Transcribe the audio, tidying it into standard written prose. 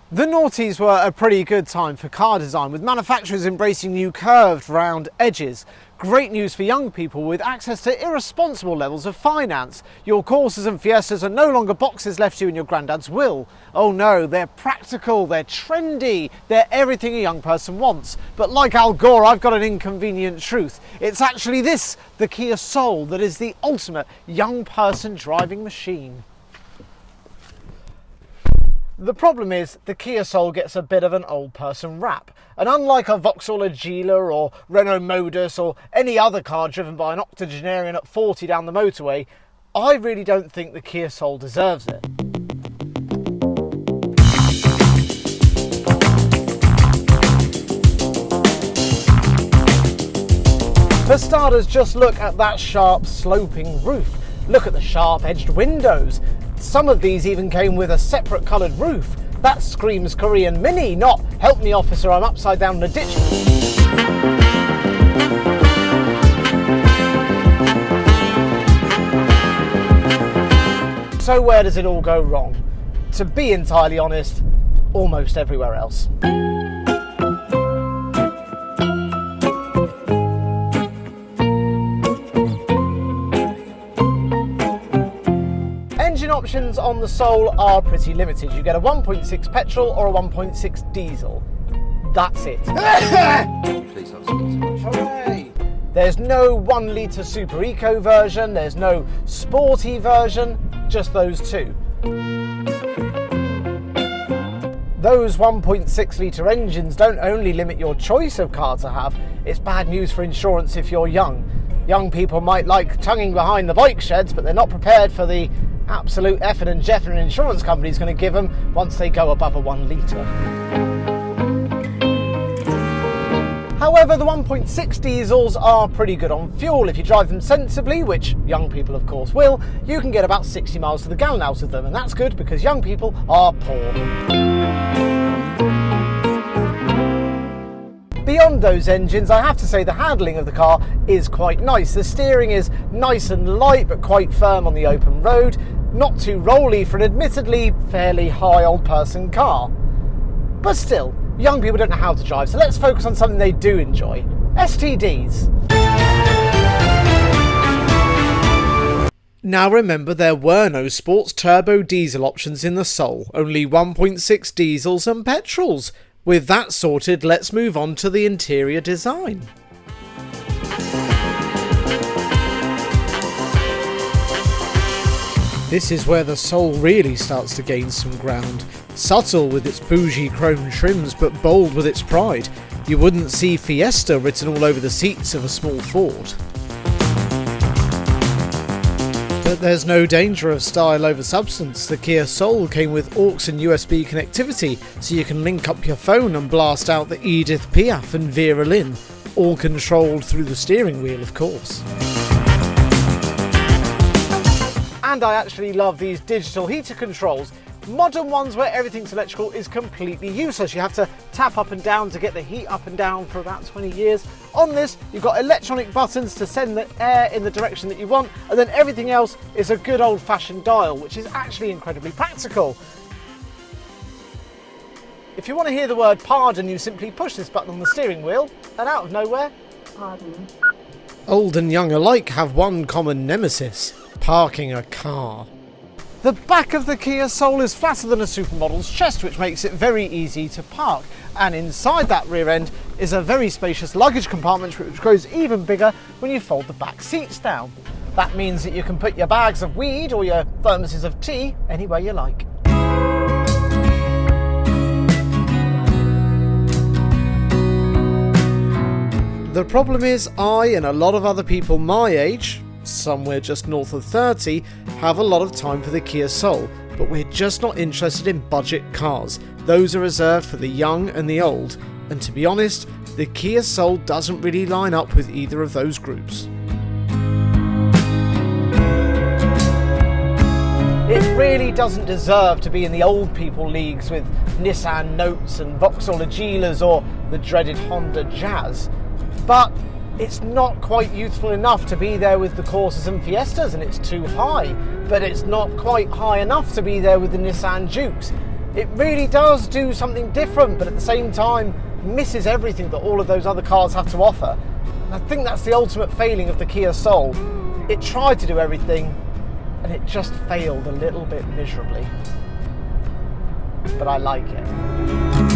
The noughties were a pretty good time for car design, with manufacturers embracing new curved round edges. Great news for young people with access to irresponsible levels of finance. Your Corsas and Fiestas are no longer boxes left you in your granddad's will. Oh no, they're practical, they're trendy, they're everything a young person wants. But like Al Gore, I've got an inconvenient truth. It's actually this, the Kia Soul, that is the ultimate young person driving machine. The problem is, the Kia Soul gets a bit of an old person rap, and unlike a Vauxhall Agila or Renault Modus or any other car driven by an octogenarian at 40 down the motorway, I really don't think the Kia Soul deserves it. For starters, just look at that sharp sloping roof. Look at the sharp edged windows. Some of these even came with a separate coloured roof. That screams Korean Mini, not "help me officer, I'm upside down in a ditch." So where does it all go wrong? To be entirely honest, almost everywhere else. Engine options on the Soul are pretty limited. You get a 1.6 petrol or a 1.6 diesel. That's it. Please don't speak too much. Hooray! There's no 1 litre Super Eco version, there's no sporty version, just those two. Those 1.6 litre engines don't only limit your choice of car to have, it's bad news for insurance if you're young. Young people might like tonguing behind the bike sheds, but they're not prepared for the absolute effing and jeffing an insurance company's going to give them once they go above a 1 litre. However, the 1.6 diesels are pretty good on fuel. If you drive them sensibly, which young people of course will, you can get about 60 miles to the gallon out of them, and that's good because young people are poor. Beyond those engines, I have to say the handling of the car is quite nice. The steering is nice and light but quite firm on the open road, not too rolly for an admittedly fairly high old person car. But still, young people don't know how to drive, so let's focus on something they do enjoy. STDs. Now remember, there were no sports turbo diesel options in the Soul, only 1.6 diesels and petrols. With that sorted, let's move on to the interior design. This is where the Soul really starts to gain some ground. Subtle with its bougie chrome trims, but bold with its pride. You wouldn't see Fiesta written all over the seats of a small Ford. But there's no danger of style over substance. The Kia Soul came with aux and USB connectivity, so you can link up your phone and blast out the Edith Piaf and Vera Lynn, all controlled through the steering wheel, of course. And I actually love these digital heater controls. Modern ones where everything's electrical is completely useless. You have to tap up and down to get the heat up and down for about 20 years. On this, you've got electronic buttons to send the air in the direction that you want, and then everything else is a good old-fashioned dial, which is actually incredibly practical. If you want to hear the word pardon, you simply push this button on the steering wheel, and out of nowhere, pardon. Old and young alike have one common nemesis: parking a car. The back of the Kia Soul is flatter than a supermodel's chest, which makes it very easy to park. And inside that rear end is a very spacious luggage compartment, which grows even bigger when you fold the back seats down. That means that you can put your bags of weed or your thermoses of tea anywhere you like. The problem is, I and a lot of other people my age, somewhere just north of 30, have a lot of time for the Kia Soul, but we're just not interested in budget cars. Those are reserved for the young and the old, and to be honest, the Kia Soul doesn't really line up with either of those groups. It really doesn't deserve to be in the old people leagues with Nissan Notes and Vauxhall Agilas or the dreaded Honda Jazz, but it's not quite youthful enough to be there with the Corsas and Fiestas, and it's too high, but it's not quite high enough to be there with the Nissan Jukes. It really does do something different, but at the same time misses everything that all of those other cars have to offer. And I think that's the ultimate failing of the Kia Soul. It tried to do everything, and it just failed a little bit miserably. But I like it.